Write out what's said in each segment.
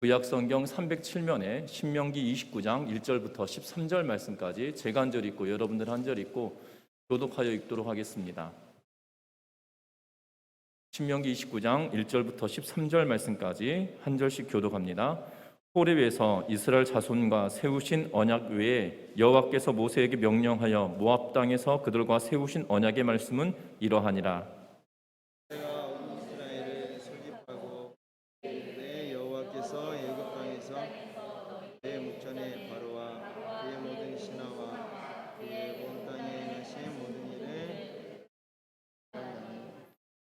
구약 성경 307면에 신명기 29장 1절부터 13절 말씀까지 제가 한 절 읽고 여러분들 한 절 읽고 교독하여 읽도록 하겠습니다. 신명기 29장 1절부터 13절 말씀까지 한 절씩 교독합니다. 호렙에서 이스라엘 자손과 세우신 언약 외에 여호와께서 모세에게 명령하여 모압 땅에서 그들과 세우신 언약의 말씀은 이러하니라. 내가 온 이스라엘을 소집하고 내 여호와께서 애굽 땅에서 내 목전에 바로와 그의 모든 신하와 그의 온 땅에 행하신 모든 일을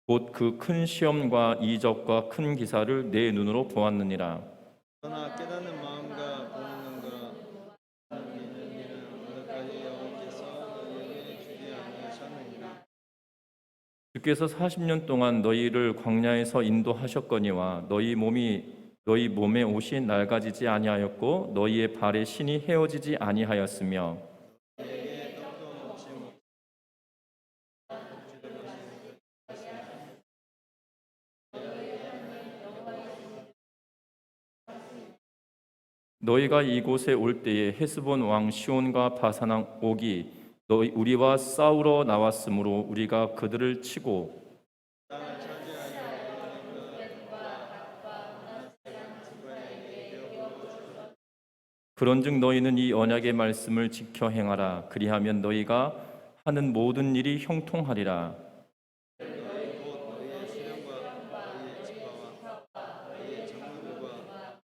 곧 그 큰 시험과 이적과 큰 기사를 내 눈으로 보았느니라. 그러나 깨닫는 마음과 보는 눈과 믿는 이는 오늘까지 여호와께서 너희에게 주지 아니하셨느니라. 주께서 40년 동안 너희를 광야에서 인도하셨거니와 너희 몸에 옷이 낡아지지 아니하였고 너희의 발에 신이 헤어지지 아니하였으며 너희에게 떡도 먹지 먹지도 마시는 너희가 이곳에 올 때에 헤스본 왕 시온과 바산 왕 옥이 우리와 싸우러 나왔으므로 우리가 그들을 치고 땅을 차지하여 그러니까 그에게 되어 그런즉 너희는 이 언약의 말씀을 지켜 행하라. 그리하면 너희가 하는 모든 일이 형통하리라. 너희 곧 너희의 수령과 너희의 지파와 너희의 장로들과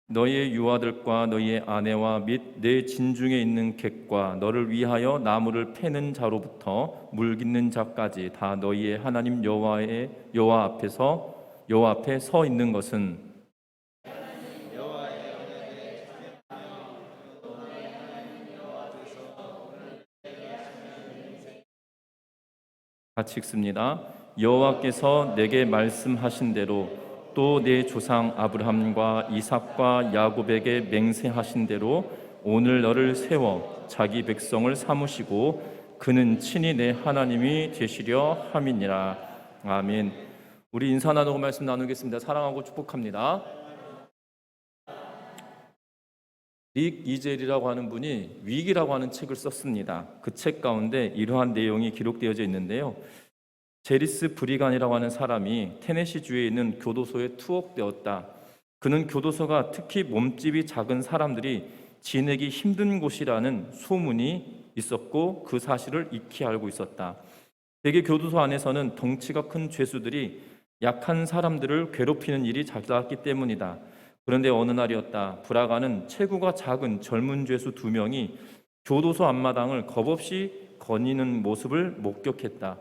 너희의 유아들과 너희의 아내와 및 내 진중에 있는 객과 너를 위하여 나무를 패는 자로부터 물 깃는 자까지 다 너희의 하나님 여호와 앞에 서 있는 것은 여호와의 언약에 같이 읽습니다. 여호와께서 내게 말씀하신 대로 또 내 조상 아브라함과 이삭과 야곱에게 맹세하신 대로 오늘 너를 세워 자기 백성을 삼으시고 그는 친히 내 하나님이 되시려 함이니라. 아멘. 우리 인사 나누고 말씀 나누겠습니다. 사랑하고 축복합니다. 릭 이젤이라고 하는 분이 위기라고 하는 책을 썼습니다. 그 책 가운데 이러한 내용이 기록되어져 있는데요. 제리스 브리간이라고 하는 사람이 테네시주에 있는 교도소에 투옥되었다. 그는 교도소가 특히 몸집이 작은 사람들이 지내기 힘든 곳이라는 소문이 있었고 그 사실을 익히 알고 있었다. 대개 교도소 안에서는 덩치가 큰 죄수들이 약한 사람들을 괴롭히는 일이 잦았기 때문이다. 그런데 어느 날이었다. 브라간은 체구가 작은 젊은 죄수 2명이 교도소 앞마당을 겁없이 거니는 모습을 목격했다.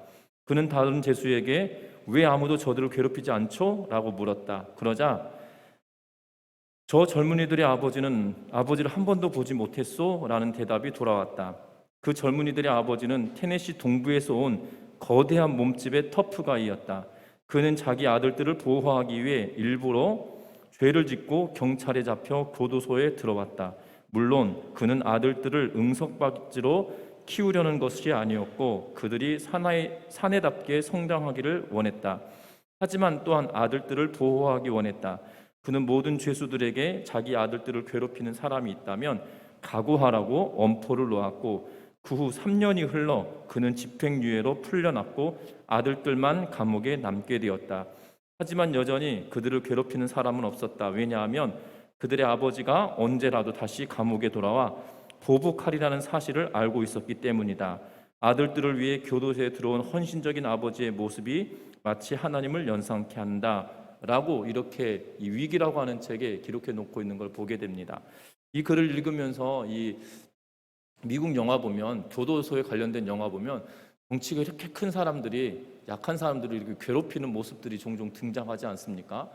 그는 다른 죄수에게 왜 아무도 저들을 괴롭히지 않죠? 라고 물었다. 그러자 저 젊은이들의 아버지를 한 번도 보지 못했소? 라는 대답이 돌아왔다. 그 젊은이들의 아버지는 테네시 동부에서 온 거대한 몸집의 터프가이였다. 그는 자기 아들들을 보호하기 위해 일부러 죄를 짓고 경찰에 잡혀 교도소에 들어왔다. 물론 그는 아들들을 응석박지로 키우려는 것이 아니었고 그들이 사내답게 성장하기를 원했다. 하지만 또한 아들들을 보호하기 원했다. 그는 모든 죄수들에게 자기 아들들을 괴롭히는 사람이 있다면 각오하라고 엄포를 놓았고 그 후 3년이 흘러 그는 집행유예로 풀려났고 아들들만 감옥에 남게 되었다. 하지만 여전히 그들을 괴롭히는 사람은 없었다. 왜냐하면 그들의 아버지가 언제라도 다시 감옥에 돌아와 보복하리라는 사실을 알고 있었기 때문이다. 아들들을 위해 교도소에 들어온 헌신적인 아버지의 모습이 마치 하나님을 연상케 한다라고 이렇게 이 위기라고 하는 책에 기록해 놓고 있는 걸 보게 됩니다. 이 글을 읽으면서 이 미국 영화 보면 교도소에 관련된 영화 보면 덩치가 이렇게 큰 사람들이 약한 사람들을 이렇게 괴롭히는 모습들이 종종 등장하지 않습니까?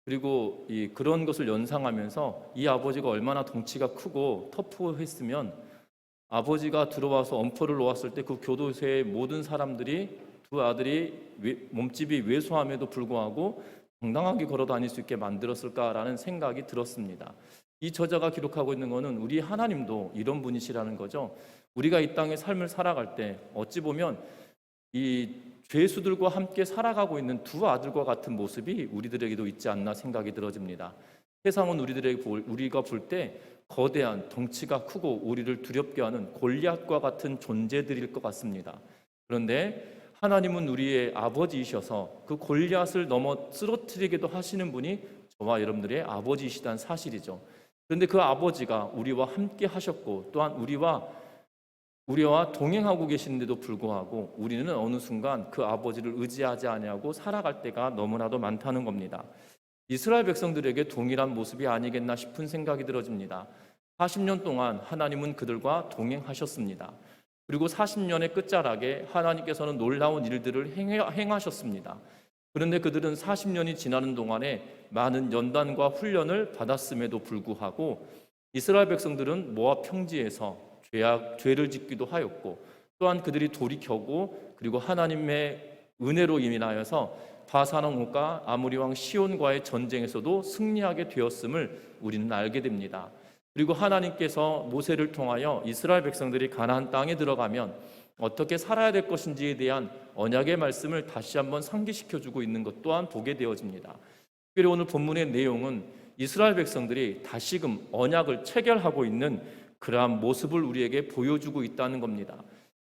그리고 그런 것을 연상하면서 이 아버지가 얼마나 덩치가 크고 터프했으면 아버지가 들어와서 엄포를 놓았을 때 그 교도소의 모든 사람들이 두 아들이 몸집이 왜소함에도 불구하고 당당하게 걸어 다닐 수 있게 만들었을까라는 생각이 들었습니다. 이 저자가 기록하고 있는 것은 우리 하나님도 이런 분이시라는 거죠. 우리가 이 땅의 삶을 살아갈 때 어찌 보면 이 죄수들과 함께 살아가고 있는 두 아들과 같은 모습이 우리들에게도 있지 않나 생각이 들어집니다. 세상은 우리가 볼 때 거대한 덩치가 크고 우리를 두렵게 하는 골리앗과 같은 존재들일 것 같습니다. 그런데 하나님은 우리의 아버지이셔서 그 골리앗을 넘어 쓰러뜨리기도 하시는 분이 저와 여러분들의 아버지이시다는 사실이죠. 그런데 그 아버지가 우리와 함께 하셨고 또한 우리와 동행하고 계시는데도 불구하고 우리는 어느 순간 그 아버지를 의지하지 아니하고 살아갈 때가 너무나도 많다는 겁니다. 이스라엘 백성들에게 동일한 모습이 아니겠나 싶은 생각이 들어집니다. 40년 동안 하나님은 그들과 동행하셨습니다. 그리고 40년의 끝자락에 하나님께서는 놀라운 일들을 행하셨습니다. 그런데 그들은 40년이 지나는 동안에 많은 연단과 훈련을 받았음에도 불구하고 이스라엘 백성들은 모압 평지에서 죄를 짓기도 하였고 또한 그들이 돌이켜고 그리고 하나님의 은혜로 인하여서 바산왕과 아모리 왕 시온과의 전쟁에서도 승리하게 되었음을 우리는 알게 됩니다. 그리고 하나님께서 모세를 통하여 이스라엘 백성들이 가나안 땅에 들어가면 어떻게 살아야 될 것인지에 대한 언약의 말씀을 다시 한번 상기시켜주고 있는 것 또한 보게 되어집니다. 특별히 오늘 본문의 내용은 이스라엘 백성들이 다시금 언약을 체결하고 있는 그러한 모습을 우리에게 보여주고 있다는 겁니다.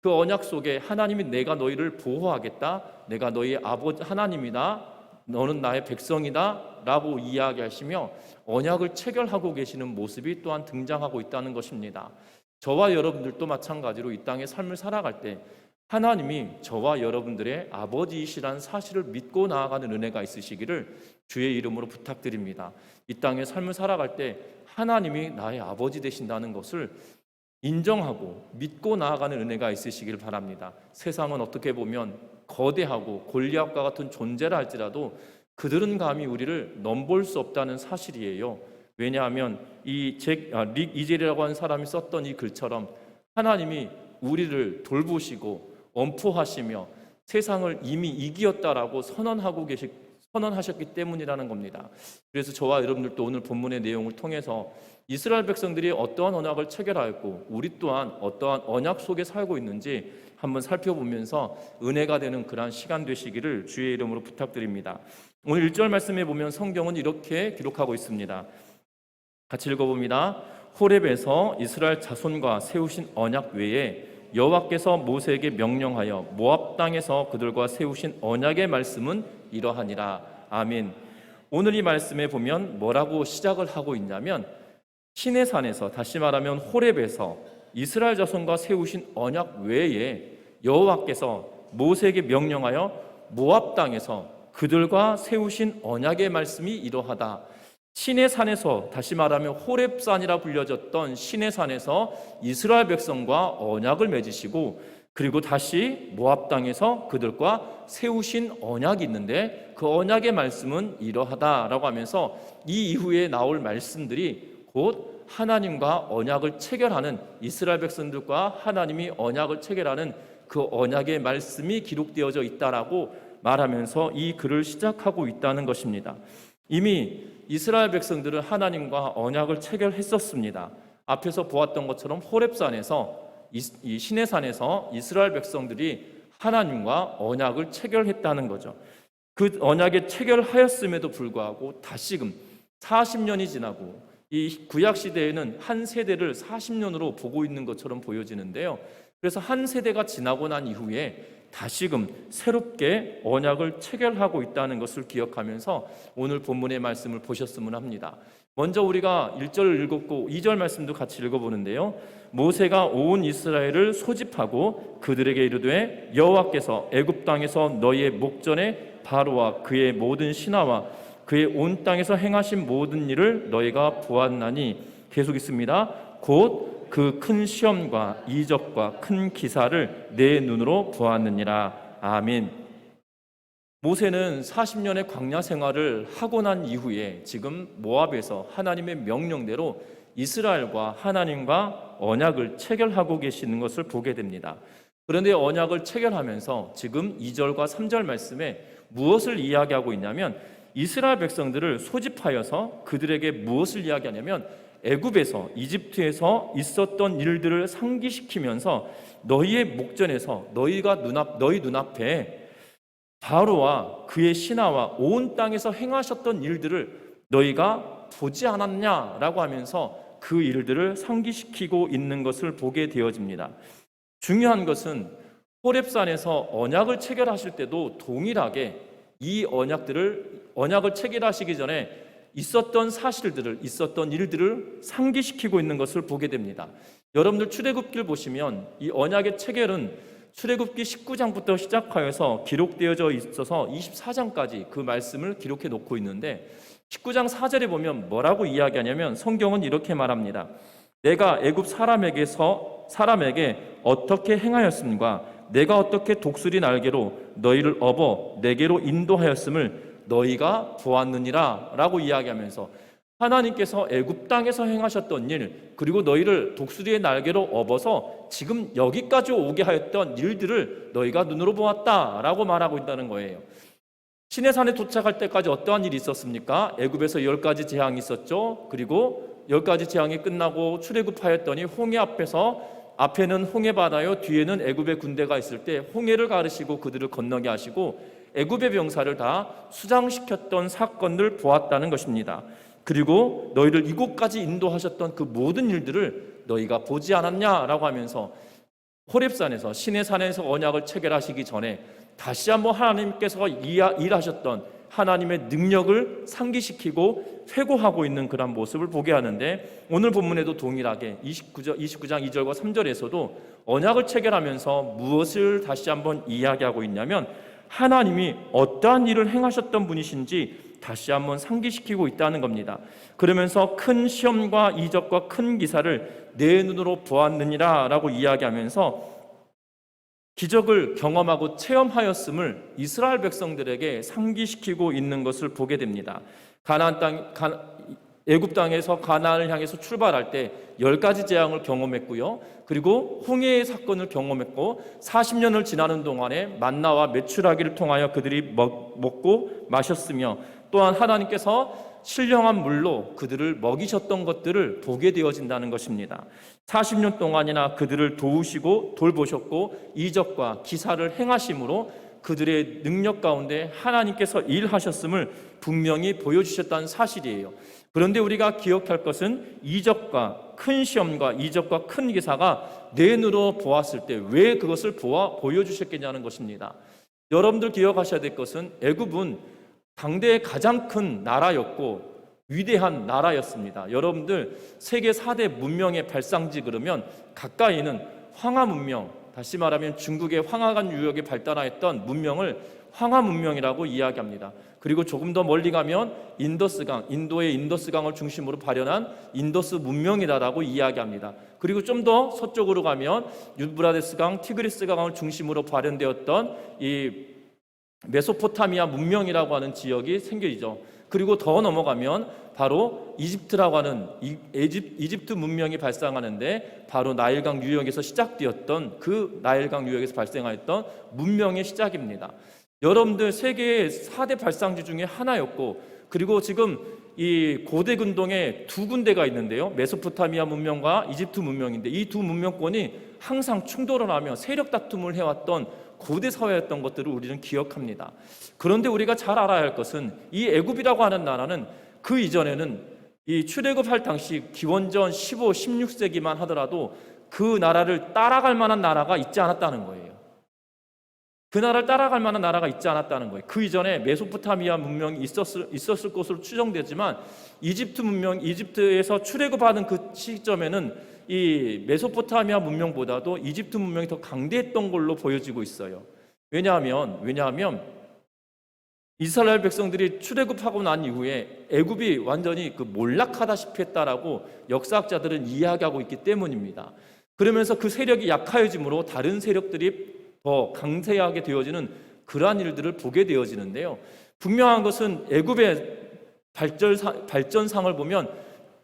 그 언약 속에 하나님이 내가 너희를 보호하겠다, 내가 너희의 아버지 하나님이다, 너는 나의 백성이다 라고 이야기하시며 언약을 체결하고 계시는 모습이 또한 등장하고 있다는 것입니다. 저와 여러분들도 마찬가지로 이 땅의 삶을 살아갈 때 하나님이 저와 여러분들의 아버지이시라는 사실을 믿고 나아가는 은혜가 있으시기를 주의 이름으로 부탁드립니다. 이 땅의 삶을 살아갈 때 하나님이 나의 아버지 되신다는 것을 인정하고 믿고 나아가는 은혜가 있으시길 바랍니다. 세상은 어떻게 보면 거대하고 골리앗과 같은 존재라 할지라도 그들은 감히 우리를 넘볼 수 없다는 사실이에요. 왜냐하면 릭 이젤이라고 하는 사람이 썼던 이 글처럼 하나님이 우리를 돌보시고 엄포하시며 세상을 이미 이기었다라고 선언하셨기 때문이라는 겁니다. 그래서 저와 여러분들도 오늘 본문의 내용을 통해서 이스라엘 백성들이 어떠한 언약을 체결하였고 우리 또한 어떠한 언약 속에 살고 있는지 한번 살펴보면서 은혜가 되는 그러한 시간 되시기를 주의 이름으로 부탁드립니다. 오늘 1절 말씀에 보면 성경은 이렇게 기록하고 있습니다. 같이 읽어봅니다. 호렙에서 이스라엘 자손과 세우신 언약 외에 여호와께서 모세에게 명령하여 모압 땅에서 그들과 세우신 언약의 말씀은 이러하니라. 아멘. 오늘 이 말씀에 보면 뭐라고 시작을 하고 있냐면 시내산에서, 다시 말하면 호렙에서 이스라엘 자손과 세우신 언약 외에 여호와께서 모세에게 명령하여 모압 땅에서 그들과 세우신 언약의 말씀이 이러하다. 시내산에서, 다시 말하면 호렙산이라 불려졌던 시내산에서 이스라엘 백성과 언약을 맺으시고 그리고 다시 모압 땅에서 그들과 세우신 언약이 있는데 그 언약의 말씀은 이러하다라고 하면서 이 이후에 나올 말씀들이 곧 하나님과 언약을 체결하는, 이스라엘 백성들과 하나님이 언약을 체결하는 그 언약의 말씀이 기록되어져 있다라고 말하면서 이 글을 시작하고 있다는 것입니다. 이미 이스라엘 백성들은 하나님과 언약을 체결했었습니다. 앞에서 보았던 것처럼 호렙산에서, 이 시내산에서 이스라엘 백성들이 하나님과 언약을 체결했다는 거죠. 그 언약에 체결하였음에도 불구하고 다시금 40년이 지나고 이 구약 시대에는 한 세대를 40년으로 보고 있는 것처럼 보여지는데요. 그래서 한 세대가 지나고 난 이후에 다시금 새롭게 언약을 체결하고 있다는 것을 기억하면서 오늘 본문의 말씀을 보셨으면 합니다. 먼저 우리가 1절을 읽었고 2절 말씀도 같이 읽어보는데요. 모세가 온 이스라엘을 소집하고 그들에게 이르되 여호와께서 애굽 땅에서 너희의 목전에 바로와 그의 모든 신하와 그의 온 땅에서 행하신 모든 일을 너희가 보았나니, 계속 있습니다. 곧 그 큰 시험과 이적과 큰 기사를 내 눈으로 보았느니라. 아멘. 모세는 40년의 광야 생활을 하고 난 이후에 지금 모압에서 하나님의 명령대로 이스라엘과 하나님과 언약을 체결하고 계시는 것을 보게 됩니다. 그런데 언약을 체결하면서 지금 2절과 3절 말씀에 무엇을 이야기하고 있냐면 이스라엘 백성들을 소집하여서 그들에게 무엇을 이야기하냐면 애굽에서, 이집트에서 있었던 일들을 상기시키면서 너희의 목전에서 너희 눈앞에 바로와 그의 신하와 온 땅에서 행하셨던 일들을 너희가 보지 않았냐라고 하면서 그 일들을 상기시키고 있는 것을 보게 되어집니다. 중요한 것은 호렙산에서 언약을 체결하실 때도 동일하게 이 언약을 체결하시기 전에 있었던 사실들을, 있었던 일들을 상기시키고 있는 것을 보게 됩니다. 여러분들 출애굽기를 보시면 이 언약의 체결은 출애굽기 19장부터 시작하여서 기록되어져 있어서 24장까지 그 말씀을 기록해 놓고 있는데 19장 4절에 보면 뭐라고 이야기하냐면 성경은 이렇게 말합니다. 내가 애굽 사람에게 어떻게 행하였음과 내가 어떻게 독수리 날개로 너희를 업어 내게로 인도하였음을 너희가 보았느니라 라고 이야기하면서 하나님께서 애굽 땅에서 행하셨던 일, 그리고 너희를 독수리의 날개로 업어서 지금 여기까지 오게 하였던 일들을 너희가 눈으로 보았다라고 말하고 있다는 거예요. 시내산에 도착할 때까지 어떠한 일이 있었습니까? 애굽에서 10가지 재앙이 있었죠. 그리고 10가지 재앙이 끝나고 출애굽하였더니 홍해 앞에는 홍해 바다요, 뒤에는 애굽의 군대가 있을 때 홍해를 가르시고 그들을 건너게 하시고 애굽의 병사를 다 수장시켰던 사건을 보았다는 것입니다. 그리고 너희를 이곳까지 인도하셨던 그 모든 일들을 너희가 보지 않았냐라고 하면서 호렙산에서 시내산에서 언약을 체결하시기 전에 다시 한번 하나님께서 일하셨던 하나님의 능력을 상기시키고 회고하고 있는 그런 모습을 보게 하는데, 오늘 본문에도 동일하게 29장 2절과 3절에서도 언약을 체결하면서 무엇을 다시 한번 이야기하고 있냐면 하나님이 어떠한 일을 행하셨던 분이신지 다시 한번 상기시키고 있다는 겁니다. 그러면서 큰 시험과 이적과 큰 기사를 내 눈으로 보았느니라 라고 이야기하면서 기적을 경험하고 체험하였음을 이스라엘 백성들에게 상기시키고 있는 것을 보게 됩니다. 애굽 땅에서 가나안을 향해서 출발할 때 10가지 재앙을 경험했고요. 그리고 홍해의 사건을 경험했고 40년을 지나는 동안에 만나와 메추라기를 통하여 그들이 먹고 마셨으며 또한 하나님께서 신령한 물로 그들을 먹이셨던 것들을 보게 되어진다는 것입니다. 40년 동안이나 그들을 도우시고 돌보셨고 이적과 기사를 행하심으로 그들의 능력 가운데 하나님께서 일하셨음을 분명히 보여주셨다는 사실이에요. 그런데 우리가 기억할 것은 이적과 큰 시험과 이적과 큰 기사가 내 눈으로 보았을 때 왜 그것을 보여주셨겠냐는 것입니다. 여러분들 기억하셔야 될 것은 애굽은 당대의 가장 큰 나라였고 위대한 나라였습니다. 여러분들 세계 4대 문명의 발상지 그러면 가까이는 황하 문명, 다시 말하면 중국의 황하간 유역에 발달하였던 문명을 황하 문명이라고 이야기합니다. 그리고 조금 더 멀리 가면 인도의 인더스강을 중심으로 발현한 인더스 문명이다라고 이야기합니다. 그리고 좀 더 서쪽으로 가면 유브라데스강, 티그리스강을 중심으로 발현되었던 이 메소포타미아 문명이라고 하는 지역이 생겨지죠. 그리고 더 넘어가면 바로 이집트라고 하는 이집트 문명이 발생하는데 바로 나일강 유역에서 시작되었던 그 나일강 유역에서 발생하였던 문명의 시작입니다. 여러분들 세계의 4대 발상지 중에 하나였고, 그리고 지금 이 고대 근동에 두 군데가 있는데요. 메소포타미아 문명과 이집트 문명인데 이 두 문명권이 항상 충돌을 하며 세력 다툼을 해왔던 고대 사회였던 것들을 우리는 기억합니다. 그런데 우리가 잘 알아야 할 것은 이 애굽이라고 하는 나라는 그 이전에는 이 출애굽할 당시 기원전 15, 16세기만 하더라도 그 나라를 따라갈 만한 나라가 있지 않았다는 거예요. 그 나라를 따라갈 만한 나라가 있지 않았다는 거예요. 그 이전에 메소포타미아 문명이 있었을 것으로 추정되지만 이집트 문명, 이집트에서 출애굽하는 그 시점에는 이 메소포타미아 문명보다도 이집트 문명이 더 강대했던 걸로 보여지고 있어요. 왜냐하면 이스라엘 백성들이 출애굽하고 난 이후에 애굽이 완전히 몰락하다시피 했다라고 역사학자들은 이야기하고 있기 때문입니다. 그러면서 그 세력이 약해짐으로 다른 세력들이 더 강세하게 되어지는 그러한 일들을 보게 되어지는데요. 분명한 것은 애굽의 발전상을 보면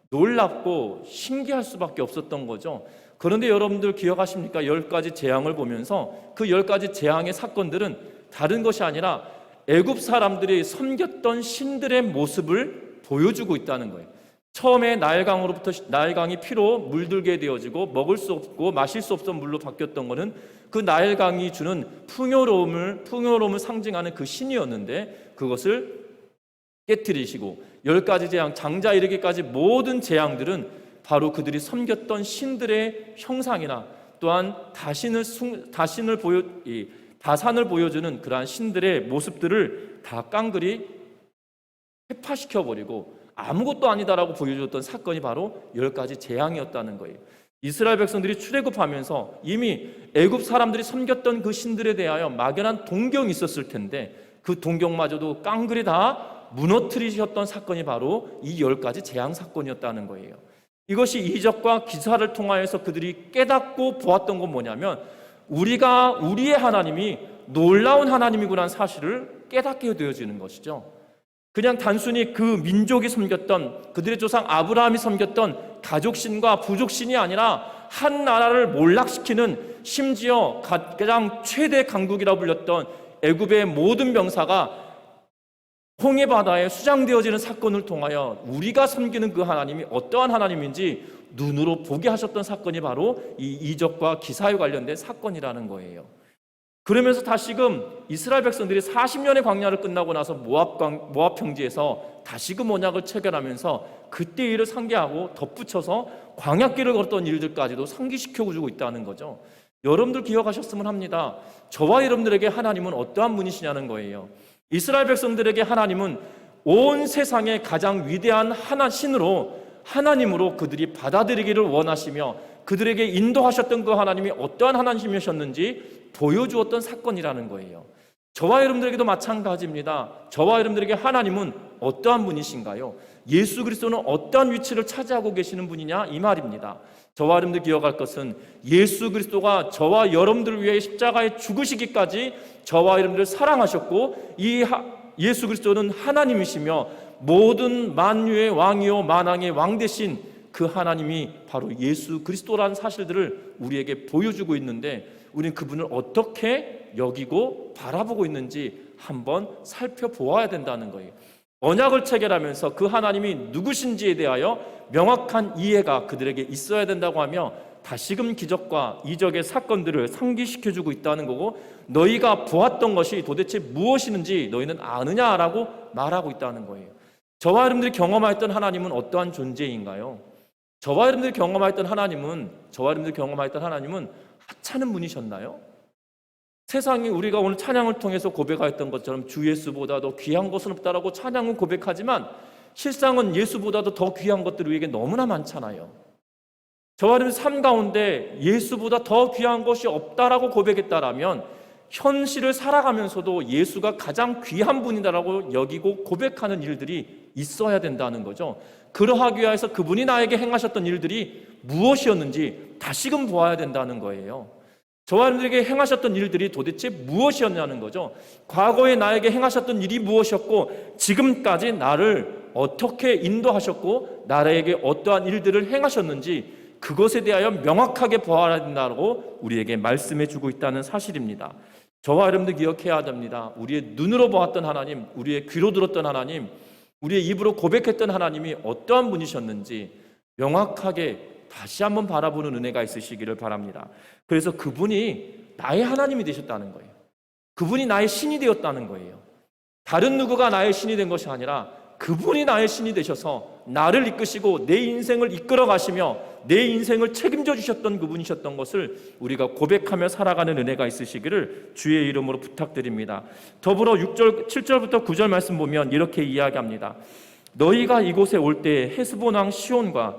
놀랍고 신기할 수밖에 없었던 거죠. 그런데 여러분들 기억하십니까? 10가지 재앙을 보면서 그 10가지 재앙의 사건들은 다른 것이 아니라 애굽 사람들이 섬겼던 신들의 모습을 보여주고 있다는 거예요. 처음에 나일강이 피로 물들게 되어지고 먹을 수 없고 마실 수 없던 물로 바뀌었던 것은 그 나일강이 주는 풍요로움을 상징하는 그 신이었는데 그것을 깨뜨리시고 10가지 재앙, 장자 이르기까지 모든 재앙들은 바로 그들이 섬겼던 신들의 형상이나 또한 다산을 보여주는 그러한 신들의 모습들을 다 깡그리 회파시켜버리고 아무것도 아니다라고 보여줬던 사건이 바로 10가지 재앙이었다는 거예요. 이스라엘 백성들이 출애굽하면서 이미 애굽 사람들이 섬겼던 그 신들에 대하여 막연한 동경이 있었을 텐데 그 동경마저도 깡그리 다 무너뜨리셨던 사건이 바로 이 10가지 재앙 사건이었다는 거예요. 이것이 이적과 기사를 통하여서 그들이 깨닫고 보았던 건 뭐냐면 우리의 하나님이 놀라운 하나님이구나 하는 사실을 깨닫게 되어지는 것이죠. 그냥 단순히 그 민족이 섬겼던 그들의 조상 아브라함이 섬겼던 가족신과 부족신이 아니라 한 나라를 몰락시키는 심지어 가장 최대 강국이라고 불렸던 애굽의 모든 병사가 홍해 바다에 수장되어지는 사건을 통하여 우리가 섬기는 그 하나님이 어떠한 하나님인지 눈으로 보게 하셨던 사건이 바로 이 이적과 기사에 관련된 사건이라는 거예요. 그러면서 다시금 이스라엘 백성들이 40년의 광야를 끝나고 나서 모압 평지에서 다시금 언약을 체결하면서 그때 일을 상기하고 덧붙여서 광야길을 걸었던 일들까지도 상기시켜주고 있다는 거죠. 여러분들 기억하셨으면 합니다. 저와 여러분들에게 하나님은 어떠한 분이시냐는 거예요. 이스라엘 백성들에게 하나님은 온 세상의 가장 위대한 하나님으로 그들이 받아들이기를 원하시며 그들에게 인도하셨던 그 하나님이 어떠한 하나님이셨는지 보여주었던 사건이라는 거예요. 저와 여러분들에게도 마찬가지입니다. 저와 여러분들에게 하나님은 어떠한 분이신가요? 예수 그리스도는 어떠한 위치를 차지하고 계시는 분이냐 이 말입니다. 저와 여러분들 기억할 것은 예수 그리스도가 저와 여러분들을 위해 십자가에 죽으시기까지 저와 여러분들을 사랑하셨고 이 예수 그리스도는 하나님이시며 모든 만유의 왕이요 만왕의 왕 되신 그 하나님이 바로 예수 그리스도라는 사실들을 우리에게 보여주고 있는데 우리는 그분을 어떻게 여기고 바라보고 있는지 한번 살펴보아야 된다는 거예요. 언약을 체결하면서 그 하나님이 누구신지에 대하여 명확한 이해가 그들에게 있어야 된다고 하며 다시금 기적과 이적의 사건들을 상기시켜주고 있다는 거고 너희가 보았던 것이 도대체 무엇이는지 너희는 아느냐라고 말하고 있다는 거예요. 저와 여러분들이 경험하였던 하나님은 어떠한 존재인가요? 저와 여러분들이 경험하였던 하나님은 하찮은 분이셨나요? 세상이 우리가 오늘 찬양을 통해서 고백하였던 것처럼 주 예수보다도 귀한 것은 없다라고 찬양은 고백하지만 실상은 예수보다도 더 귀한 것들이 우리에게 너무나 많잖아요. 저와 여러분 삶 가운데 예수보다 더 귀한 것이 없다라고 고백했다라면 현실을 살아가면서도 예수가 가장 귀한 분이다라고 여기고 고백하는 일들이 있어야 된다는 거죠. 그러하기 위해서 그분이 나에게 행하셨던 일들이 무엇이었는지 다시금 보아야 된다는 거예요. 저와 여러분들에게 행하셨던 일들이 도대체 무엇이었냐는 거죠. 과거에 나에게 행하셨던 일이 무엇이었고 지금까지 나를 어떻게 인도하셨고 나에게 어떠한 일들을 행하셨는지 그것에 대하여 명확하게 보아야 된다고 우리에게 말씀해 주고 있다는 사실입니다. 저와 여러분들 기억해야 됩니다. 우리의 눈으로 보았던 하나님, 우리의 귀로 들었던 하나님, 우리의 입으로 고백했던 하나님이 어떠한 분이셨는지 명확하게 다시 한번 바라보는 은혜가 있으시기를 바랍니다. 그래서 그분이 나의 하나님이 되셨다는 거예요. 그분이 나의 신이 되었다는 거예요. 다른 누구가 나의 신이 된 것이 아니라 그분이 나의 신이 되셔서 나를 이끄시고 내 인생을 이끌어 가시며 내 인생을 책임져 주셨던 그분이셨던 것을 우리가 고백하며 살아가는 은혜가 있으시기를 주의 이름으로 부탁드립니다. 더불어 7절부터 9절 말씀 보면 이렇게 이야기합니다. 너희가 이곳에 올 때 헤스본 왕 시온과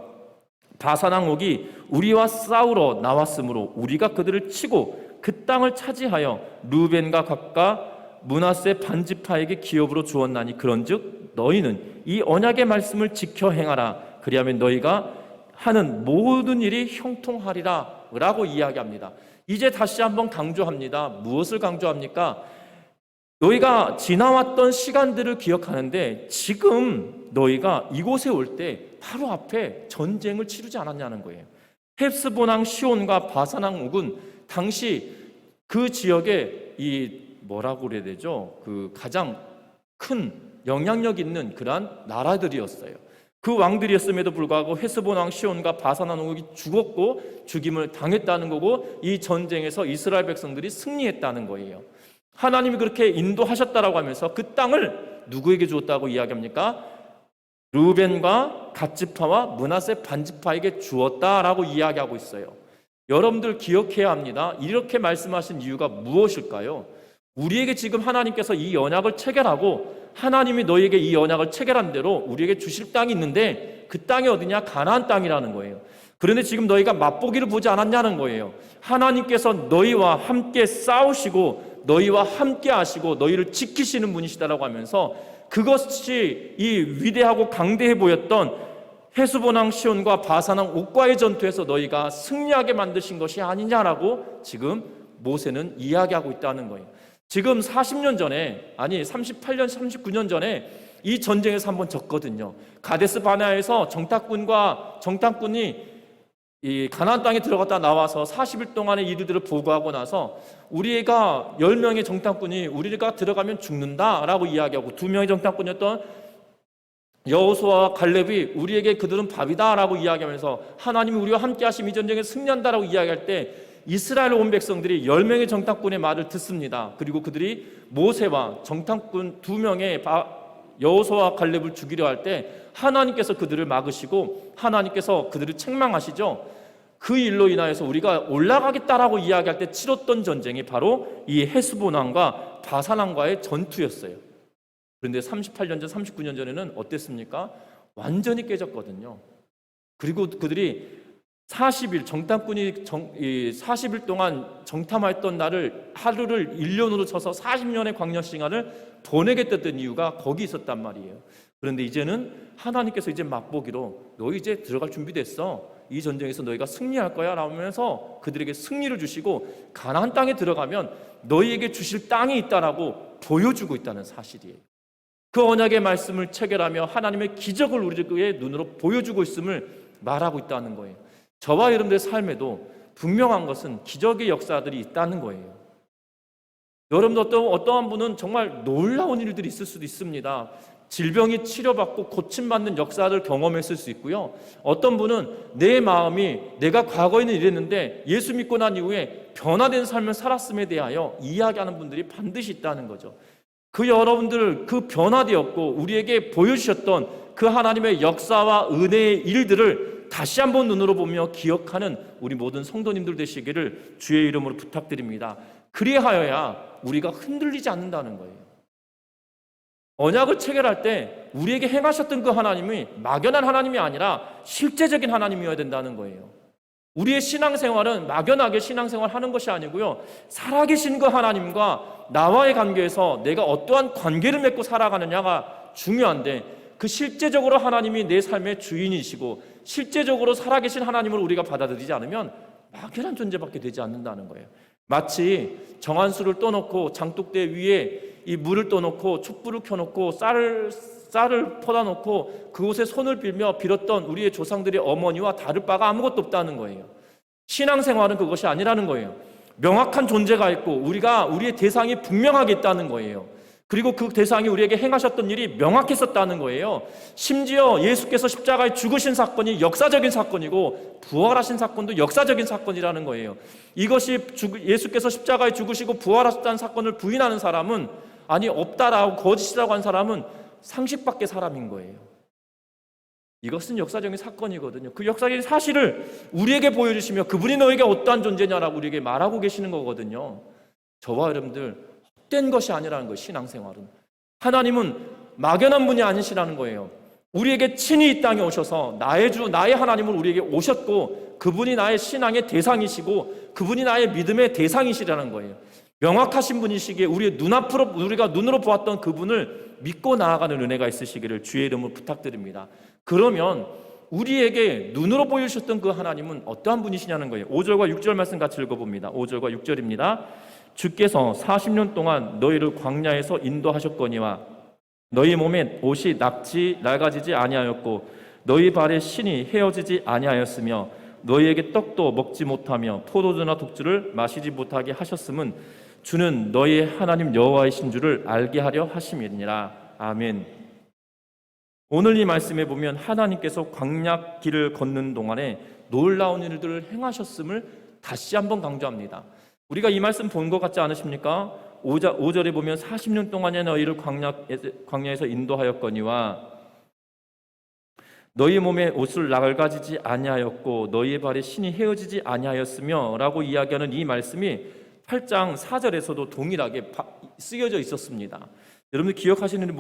바산 왕 옥이 우리와 싸우러 나왔으므로 우리가 그들을 치고 그 땅을 차지하여 루벤과 갓과 므낫세 반지파에게 기업으로 주었나니 그런즉 너희는 이 언약의 말씀을 지켜 행하라. 그리하면 너희가 하는 모든 일이 형통하리라 라고 이야기합니다. 이제 다시 한번 강조합니다. 무엇을 강조합니까? 너희가 지나왔던 시간들을 기억하는데 지금 너희가 이곳에 올 때 바로 앞에 전쟁을 치르지 않았냐는 거예요. 헤스본 왕 시온과 바산 왕 옥은 당시 그 지역에 뭐라고 그래야 되죠? 그 가장 큰 영향력 있는 그러한 나라들이었어요. 그 왕들이었음에도 불구하고 헤스본 왕 시온과 바산 왕 옥이 죽었고 죽임을 당했다는 거고, 이 전쟁에서 이스라엘 백성들이 승리했다는 거예요. 하나님이 그렇게 인도하셨다라고 하면서 그 땅을 누구에게 주었다고 이야기합니까? 르우벤과 갓지파와 므낫세 반지파에게 주었다라고 이야기하고 있어요. 여러분들 기억해야 합니다. 이렇게 말씀하신 이유가 무엇일까요? 우리에게 지금 하나님께서 이 언약을 체결하고, 하나님이 너희에게 이 언약을 체결한 대로 우리에게 주실 땅이 있는데, 그 땅이 어디냐? 가나안 땅이라는 거예요. 그런데 지금 너희가 맛보기를 보지 않았냐는 거예요. 하나님께서 너희와 함께 싸우시고 너희와 함께 하시고 너희를 지키시는 분이시다라고 하면서, 그것이 이 위대하고 강대해 보였던 헤스본 왕 시온과 바산 왕 옥과의 전투에서 너희가 승리하게 만드신 것이 아니냐라고 지금 모세는 이야기하고 있다는 거예요. 지금 40년 전에, 아니 38년 39년 전에 이 전쟁에서 한번 졌거든요. 가데스 바네아에서 정탐꾼이 이 가나안 땅에 들어갔다 나와서 40일 동안의 일들을 보고하고 나서, 우리가 10명의 정탐꾼이 우리가 들어가면 죽는다라고 이야기하고, 2명의 정탐꾼이었던 여호수아와 갈렙이 우리에게 그들은 밥이다라고 이야기하면서 하나님이 우리와 함께 하심 이 전쟁에 승리한다라고 이야기할 때, 이스라엘 온 백성들이 10명의 정탐꾼의 말을 듣습니다. 그리고 그들이 모세와 정탐꾼 2명의 여호수아와 갈렙을 죽이려 할 때 하나님께서 그들을 막으시고 하나님께서 그들을 책망하시죠. 그 일로 인하여서 우리가 올라가겠다라고 이야기할 때 치렀던 전쟁이 바로 이 헤스본 왕과 바산 왕과의 전투였어요. 그런데 38년 전, 39년 전에는 어땠습니까? 완전히 깨졌거든요. 그리고 그들이 40일, 정탐꾼이 40일 동안 정탐했던 날을 하루를 1년으로 쳐서 40년의 광야 시간을 보내겠다던 이유가 거기 있었단 말이에요. 그런데 이제는 하나님께서 이제 맛보기로 너희 이제 들어갈 준비됐어, 이 전쟁에서 너희가 승리할 거야 라면서 그들에게 승리를 주시고, 가나안 땅에 들어가면 너희에게 주실 땅이 있다라고 보여주고 있다는 사실이에요. 그 언약의 말씀을 체결하며 하나님의 기적을 우리의 눈으로 보여주고 있음을 말하고 있다는 거예요. 저와 여러분들의 삶에도 분명한 것은 기적의 역사들이 있다는 거예요. 여러분도 어떠한 분은 정말 놀라운 일들이 있을 수도 있습니다. 질병이 치료받고 고침받는 역사를 경험했을 수 있고요. 어떤 분은 내 마음이 내가 과거에는 이랬는데 예수 믿고 난 이후에 변화된 삶을 살았음에 대하여 이야기하는 분들이 반드시 있다는 거죠. 그 여러분들, 그 변화되었고 우리에게 보여주셨던 그 하나님의 역사와 은혜의 일들을 다시 한번 눈으로 보며 기억하는 우리 모든 성도님들 되시기를 주의 이름으로 부탁드립니다. 그리하여야 우리가 흔들리지 않는다는 거예요. 언약을 체결할 때 우리에게 행하셨던 그 하나님이 막연한 하나님이 아니라 실제적인 하나님이어야 된다는 거예요. 우리의 신앙생활은 막연하게 신앙생활하는 것이 아니고요, 살아계신 그 하나님과 나와의 관계에서 내가 어떠한 관계를 맺고 살아가느냐가 중요한데, 그 실제적으로 하나님이 내 삶의 주인이시고 실제적으로 살아계신 하나님을 우리가 받아들이지 않으면 막연한 존재밖에 되지 않는다는 거예요. 마치 정한수를 떠놓고 장독대 위에 이 물을 떠놓고 촛불을 켜놓고 쌀을 퍼다 놓고 그곳에 손을 빌며 빌었던 우리의 조상들의 어머니와 다를 바가 아무것도 없다는 거예요. 신앙생활은 그것이 아니라는 거예요. 명확한 존재가 있고 우리의 대상이 분명하게 있다는 거예요. 그리고 그 대상이 우리에게 행하셨던 일이 명확했었다는 거예요. 심지어 예수께서 십자가에 죽으신 사건이 역사적인 사건이고 부활하신 사건도 역사적인 사건이라는 거예요. 이것이 예수께서 십자가에 죽으시고 부활하셨다는 사건을 부인하는 사람은, 아니 없다라고 거짓이라고 한 사람은 상식 밖의 사람인 거예요. 이것은 역사적인 사건이거든요. 그 역사적인 사실을 우리에게 보여주시며 그분이 너에게 어떠한 존재냐라고 우리에게 말하고 계시는 거거든요. 저와 여러분들 헛된 것이 아니라는 거예요. 신앙생활은 하나님은 막연한 분이 아니시라는 거예요. 우리에게 친히 이 땅에 오셔서 나의 주 나의 하나님을 우리에게 오셨고, 그분이 나의 신앙의 대상이시고 그분이 나의 믿음의 대상이시라는 거예요. 명확하신 분이시기에 우리의 눈앞으로 우리가 눈으로 보았던 그분을 믿고 나아가는 은혜가 있으시기를 주의 이름으로 부탁드립니다. 그러면 우리에게 눈으로 보여주셨던 그 하나님은 어떠한 분이시냐는 거예요. 5절과 6절 말씀 같이 읽어봅니다. 5절과 6절입니다. 주께서 40년 동안 너희를 광야에서 인도하셨거니와 너희 몸에 옷이 낡아지지 아니하였고 너희 발에 신이 헤어지지 아니하였으며 너희에게 떡도 먹지 못하며 포도주나 독주를 마시지 못하게 하셨음은 주는 너희의 하나님 여호와이신 줄을 알게 하려 하심이니라. 아멘. 오늘 이 말씀에 보면 하나님께서 광야길을 걷는 동안에 놀라운 일들을 행하셨음을 다시 한번 강조합니다. 우리가 이 말씀 본 것 같지 않으십니까? 5절에 보면 40년 동안에 너희를 광야에서 인도하였거니와 너희 몸에 옷을 낡아지지 아니하였고 너희의 발에 신이 헤어지지 아니하였으며 라고 이야기하는 이 말씀이 8장 4절에서도 동일하게 쓰여져 있었습니다. 여러분들 기억하시는지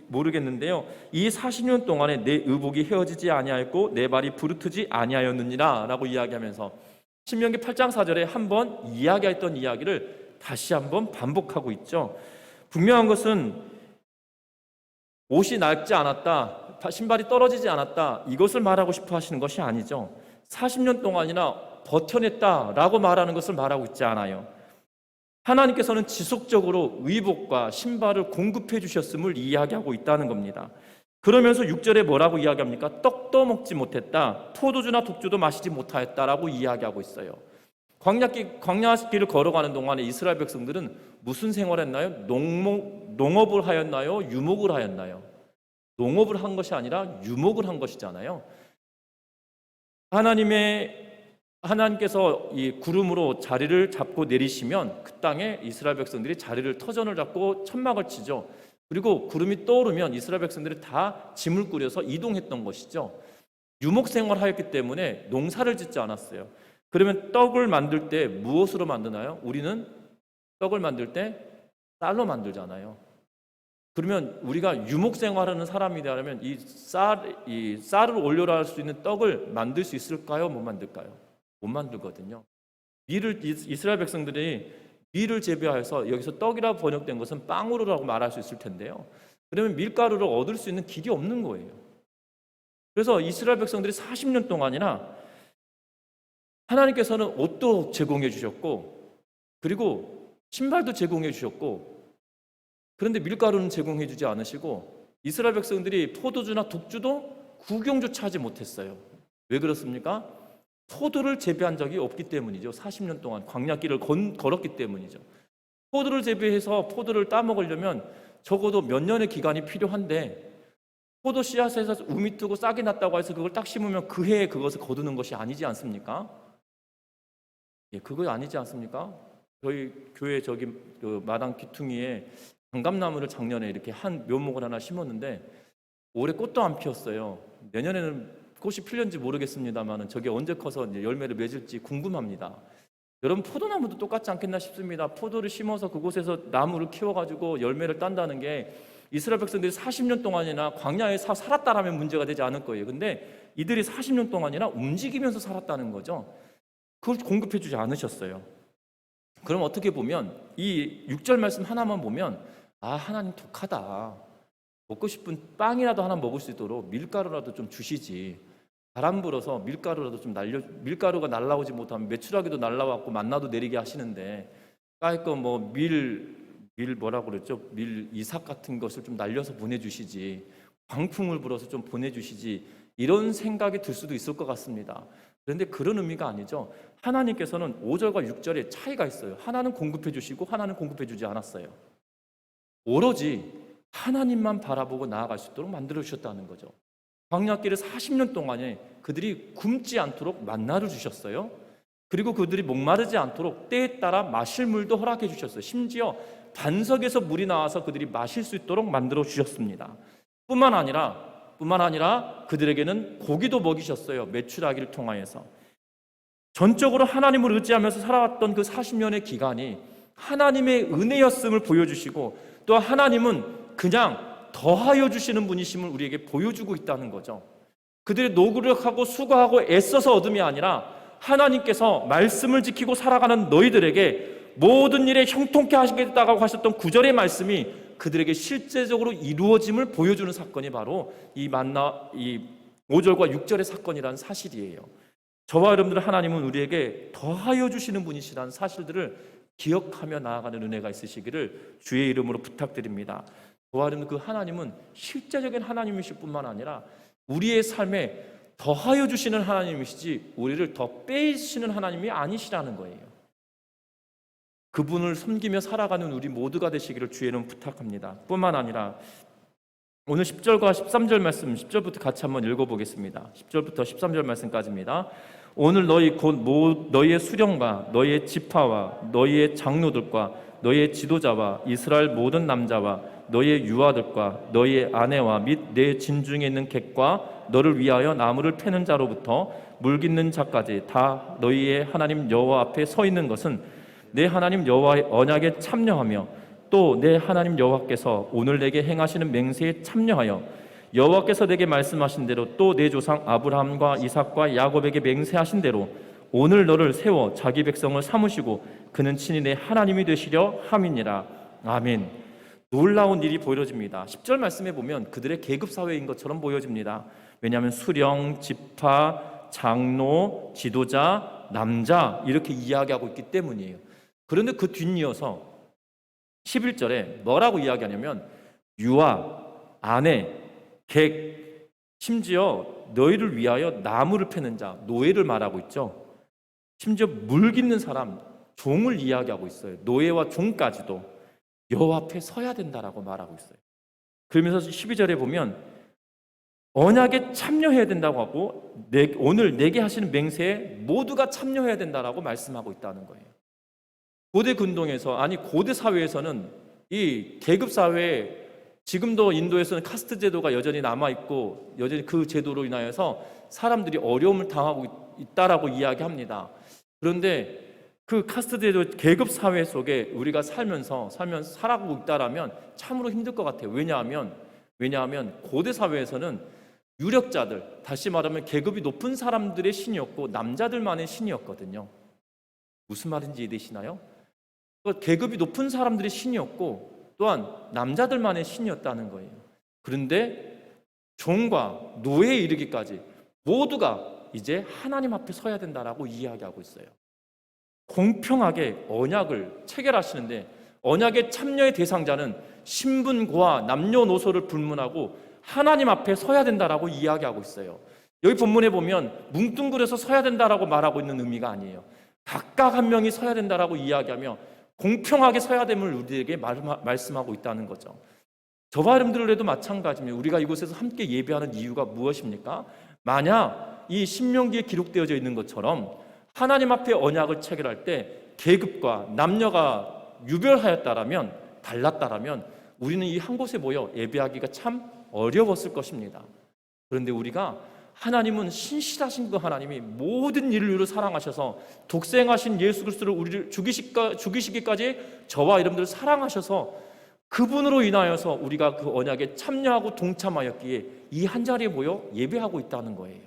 모르겠는데요, 이 40년 동안에 내 의복이 헤어지지 아니하였고 내 발이 부르트지 아니하였느니라 라고 이야기하면서 신명기 8장 4절에 한번 이야기했던 이야기를 다시 한번 반복하고 있죠. 분명한 것은 옷이 낡지 않았다, 신발이 떨어지지 않았다, 이것을 말하고 싶어 하시는 것이 아니죠. 40년 동안이나 버텨냈다라고 말하는 것을 말하고 있지 않아요. 하나님께서는 지속적으로 의복과 신발을 공급해 주셨음을 이야기하고 있다는 겁니다. 그러면서 6절에 뭐라고 이야기합니까? 떡도 먹지 못했다, 포도주나 독주도 마시지 못하였다라고 이야기하고 있어요. 광야길을 걸어가는 동안에 이스라엘 백성들은 무슨 생활했나요? 농업을 하였나요? 유목을 하였나요? 농업을 한 것이 아니라 유목을 한 것이잖아요. 하나님께서 이 구름으로 자리를 잡고 내리시면 그 땅에 이스라엘 백성들이 자리를 터전을 잡고 천막을 치죠. 그리고 구름이 떠오르면 이스라엘 백성들이 다 짐을 꾸려서 이동했던 것이죠. 유목 생활하였기 때문에 농사를 짓지 않았어요. 그러면 떡을 만들 때 무엇으로 만드나요? 우리는 떡을 만들 때 쌀로 만들잖아요. 그러면 우리가 유목 생활하는 사람이라면 이 쌀을 원료로 할 수 있는 떡을 만들 수 있을까요? 못 만들까요? 못 만들거든요. 이스라엘 백성들이 밀을 재배해서 여기서 떡이라 번역된 것은 빵으로라고 말할 수 있을 텐데요. 그러면 밀가루를 얻을 수 있는 길이 없는 거예요. 그래서 이스라엘 백성들이 40년 동안이나 하나님께서는 옷도 제공해 주셨고 그리고 신발도 제공해 주셨고, 그런데 밀가루는 제공해 주지 않으시고 이스라엘 백성들이 포도주나 독주도 구경조차 하지 못했어요. 왜 그렇습니까? 포도를 재배한 적이 없기 때문이죠. 40년 동안 광야길을 걸었기 때문이죠. 포도를 재배해서 포도를 따먹으려면 적어도 몇 년의 기간이 필요한데 포도 씨앗에서 우미 뜨고 싹이 났다고 해서 그걸 딱 심으면 그 해에 그것을 거두는 것이 아니지 않습니까? 예, 그거 아니지 않습니까? 저희 교회 그 마당 귀퉁이에 장감나무를 작년에 이렇게 한 묘목을 하나 심었는데 올해 꽃도 안 피었어요. 내년에는 꽃이 필는지 모르겠습니다만 저게 언제 커서 이제 열매를 맺을지 궁금합니다. 여러분, 포도나무도 똑같지 않겠나 싶습니다. 포도를 심어서 그곳에서 나무를 키워가지고 열매를 딴다는 게 이스라엘 백성들이 40년 동안이나 광야에 살았다라면 문제가 되지 않을 거예요. 근데 이들이 40년 동안이나 움직이면서 살았다는 거죠. 그걸 공급해 주지 않으셨어요. 그럼 어떻게 보면 이 6절 말씀 하나만 보면 하나님 독하다. 먹고 싶은 빵이라도 하나 먹을 수 있도록 밀가루라도 좀 주시지. 바람 불어서 밀가루라도 좀 밀가루가 날라오지 못하면 메추라기도 날라왔고 만나도 내리게 하시는데 까이거 밀 뭐라고 그랬죠? 밀 이삭 같은 것을 좀 날려서 보내주시지. 광풍을 불어서 좀 보내주시지. 이런 생각이 들 수도 있을 것 같습니다. 그런데 그런 의미가 아니죠. 하나님께서는 5절과 6절에 차이가 있어요. 하나는 공급해 주시고 하나는 공급해 주지 않았어요. 오로지 하나님만 바라보고 나아갈 수 있도록 만들어 주셨다는 거죠. 광야길을 40년 동안에 그들이 굶지 않도록 만나를 주셨어요. 그리고 그들이 목마르지 않도록 때에 따라 마실 물도 허락해 주셨어요. 심지어 반석에서 물이 나와서 그들이 마실 수 있도록 만들어 주셨습니다. 뿐만 아니라 그들에게는 고기도 먹이셨어요. 메추라기를 통하여서. 전적으로 하나님을 의지하면서 살아왔던 그 40년의 기간이 하나님의 은혜였음을 보여주시고 또 하나님은 그냥 더하여 주시는 분이심을 우리에게 보여주고 있다는 거죠. 그들이 노력하고 수고하고 애써서 얻음이 아니라 하나님께서 말씀을 지키고 살아가는 너희들에게 모든 일에 형통케 하시겠다고 하셨던 9절의 말씀이 그들에게 실제적으로 이루어짐을 보여주는 사건이 바로 이 5절과 6절의 사건이라는 사실이에요. 저와 여러분들, 하나님은 우리에게 더하여 주시는 분이시라는 사실들을 기억하며 나아가는 은혜가 있으시기를 주의 이름으로 부탁드립니다. 저와 여러분, 그 하나님은 실제적인 하나님이실 뿐만 아니라 우리의 삶에 더하여 주시는 하나님이시지 우리를 더 빼시는 하나님이 아니시라는 거예요. 그분을 섬기며 살아가는 우리 모두가 되시기를 주의 이름 부탁합니다. 뿐만 아니라 오늘 10절과 13절 말씀, 10절부터 같이 한번 읽어보겠습니다. 10절부터 13절 말씀까지입니다. 오늘 너희 곧 너희의 수령과 너희의 지파와 너희의 장로들과 너희의 지도자와 이스라엘 모든 남자와 너희의 유아들과 너희의 아내와 및 내 진중에 있는 객과 너를 위하여 나무를 패는 자로부터 물 깃는 자까지 다 너희의 하나님 여호와 앞에 서 있는 것은 내 하나님 여호와의 언약에 참여하며 또 내 하나님 여호와께서 오늘 내게 행하시는 맹세에 참여하여 여호와께서 내게 말씀하신 대로 또 내 조상 아브라함과 이삭과 야곱에게 맹세하신 대로 오늘 너를 세워 자기 백성을 삼으시고 그는 친히 내 하나님이 되시려 함이니라. 아멘. 놀라운 일이 보여집니다. 10절 말씀에 보면 그들의 계급사회인 것처럼 보여집니다. 왜냐하면 수령, 지파, 장로, 지도자, 남자 이렇게 이야기하고 있기 때문이에요. 그런데 그 뒷이어서 11절에 뭐라고 이야기하냐면 유아, 아내, 객, 심지어 너희를 위하여 나무를 패는 자, 노예를 말하고 있죠. 심지어 물 깃는 사람, 종을 이야기하고 있어요. 노예와 종까지도 여호와 앞에 서야 된다라고 말하고 있어요. 그러면서 12절에 보면 언약에 참여해야 된다고 하고 오늘 내게 하시는 맹세에 모두가 참여해야 된다라고 말씀하고 있다는 거예요. 고대 근동에서 고대 사회에서는 이 계급 사회에 지금도 인도에서는 카스트 제도가 여전히 남아 있고 여전히 그 제도로 인하여서 사람들이 어려움을 당하고 있다라고 이야기합니다. 그런데 그 카스트 제도 계급 사회 속에 우리가 살면서 살아가고 있다라면 참으로 힘들 것 같아요. 왜냐하면 고대 사회에서는 유력자들, 다시 말하면 계급이 높은 사람들의 신이었고 남자들만의 신이었거든요. 무슨 말인지 이해되시나요? 계급이 높은 사람들의 신이었고 또한 남자들만의 신이었다는 거예요. 그런데 종과 노예에 이르기까지 모두가 이제 하나님 앞에 서야 된다라고 이야기하고 있어요. 공평하게 언약을 체결하시는데 언약의 참여의 대상자는 신분과 남녀노소를 불문하고 하나님 앞에 서야 된다라고 이야기하고 있어요. 여기 본문에 보면 뭉뚱그려서 서야 된다라고 말하고 있는 의미가 아니에요. 각각 한 명이 서야 된다라고 이야기하며 공평하게 서야 됨을 우리에게 말씀하고 있다는 거죠. 저와 여러분들에도 마찬가지입니다. 우리가 이곳에서 함께 예배하는 이유가 무엇입니까? 만약 이 신명기에 기록되어져 있는 것처럼 하나님 앞에 언약을 체결할 때 계급과 남녀가 달랐다라면 우리는 이 한 곳에 모여 예배하기가 참 어려웠을 것입니다. 그런데 우리가 하나님은 신실하신 그 하나님이 모든 인류를 사랑하셔서 독생하신 예수 그리스도를 우리를 죽이시기까지 저와 여러분들을 사랑하셔서 그분으로 인하여서 우리가 그 언약에 참여하고 동참하였기에 이 한 자리에 모여 예배하고 있다는 거예요.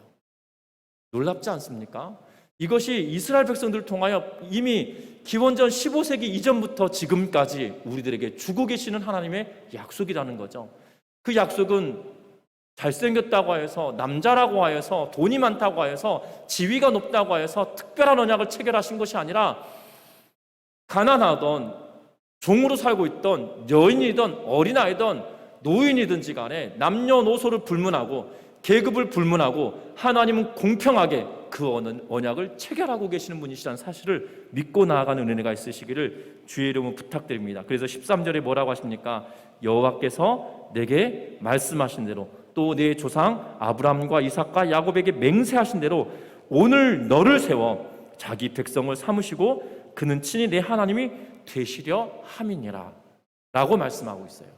놀랍지 않습니까? 이것이 이스라엘 백성들을 통하여 이미 기원전 15세기 이전부터 지금까지 우리들에게 주고 계시는 하나님의 약속이라는 거죠. 그 약속은 잘생겼다고 해서 남자라고 하여서 돈이 많다고 하여서 지위가 높다고 하여서 특별한 언약을 체결하신 것이 아니라 가난하던 종으로 살고 있던 여인이든 어린아이든 노인이든지 간에 남녀노소를 불문하고 계급을 불문하고 하나님은 공평하게 그 언약을 체결하고 계시는 분이시라는 사실을 믿고 나아가는 은혜가 있으시기를 주의 이름으로 부탁드립니다. 그래서 13절에 뭐라고 하십니까? 여호와께서 내게 말씀하신 대로 또 내 조상 아브라함과 이삭과 야곱에게 맹세하신 대로 오늘 너를 세워 자기 백성을 삼으시고 그는 친히 내 하나님이 되시려 함이니라 라고 말씀하고 있어요.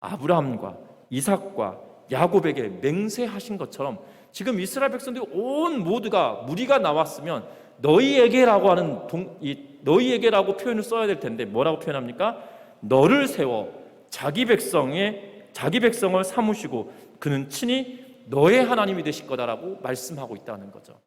아브라함과 이삭과 야곱에게 맹세하신 것처럼 지금 이스라엘 백성들이 모두가 무리가 나왔으면 너희에게라고 하는 너희에게라고 표현을 써야 될 텐데 뭐라고 표현합니까? 너를 세워 자기 백성을 삼으시고 그는 친히 너의 하나님이 되실 거다라고 말씀하고 있다는 거죠.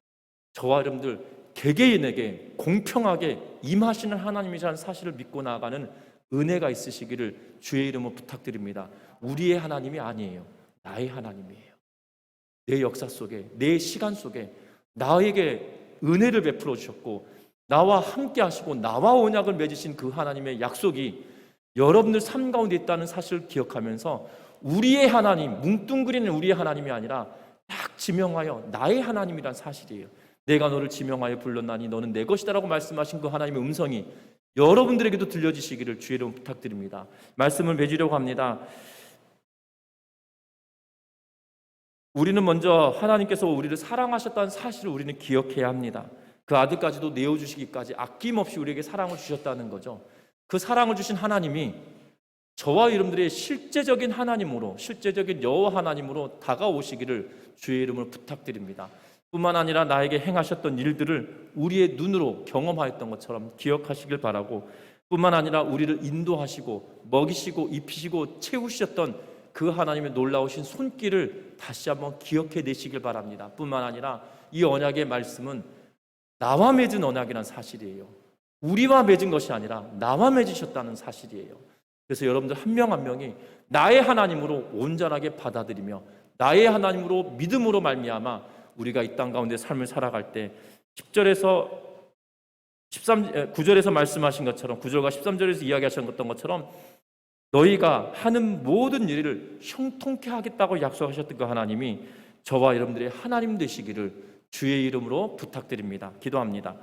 저와 여러분들 개개인에게 공평하게 임하시는 하나님이라는 사실을 믿고 나아가는 은혜가 있으시기를 주의 이름으로 부탁드립니다. 우리의 하나님이 아니에요. 나의 하나님이에요. 내 역사 속에, 내 시간 속에 나에게 은혜를 베풀어 주셨고 나와 함께 하시고 나와 언약을 맺으신 그 하나님의 약속이 여러분들 삶 가운데 있다는 사실을 기억하면서 우리의 하나님, 뭉뚱그리는 우리의 하나님이 아니라 딱 지명하여 나의 하나님이란 사실이에요. 내가 너를 지명하여 불렀나니 너는 내 것이다라고 말씀하신 그 하나님의 음성이 여러분들에게도 들려지시기를 주의 이름으로 부탁드립니다. 말씀을 맺으려고 합니다. 우리는 먼저 하나님께서 우리를 사랑하셨다는 사실을 우리는 기억해야 합니다. 그 아들까지도 내어주시기까지 아낌없이 우리에게 사랑을 주셨다는 거죠. 그 사랑을 주신 하나님이 저와 여러분들의 실제적인 하나님으로, 실제적인 여호와 하나님으로 다가오시기를 주의 이름으로 부탁드립니다. 뿐만 아니라 나에게 행하셨던 일들을 우리의 눈으로 경험하였던 것처럼 기억하시길 바라고, 뿐만 아니라 우리를 인도하시고 먹이시고 입히시고 채우셨던 그 하나님의 놀라우신 손길을 다시 한번 기억해 내시길 바랍니다. 뿐만 아니라 이 언약의 말씀은 나와 맺은 언약이라는 사실이에요. 우리와 맺은 것이 아니라 나와 맺으셨다는 사실이에요. 그래서 여러분들 한 명 한 명이 나의 하나님으로 온전하게 받아들이며 나의 하나님으로 믿음으로 말미암아 우리가 이 땅 가운데 삶을 살아갈 때 9절에서 말씀하신 것처럼, 9절과 13절에서 이야기하셨던 것처럼 너희가 하는 모든 일을 형통케 하겠다고 약속하셨던 그 하나님이 저와 여러분들의 하나님 되시기를 주의 이름으로 부탁드립니다. 기도합니다.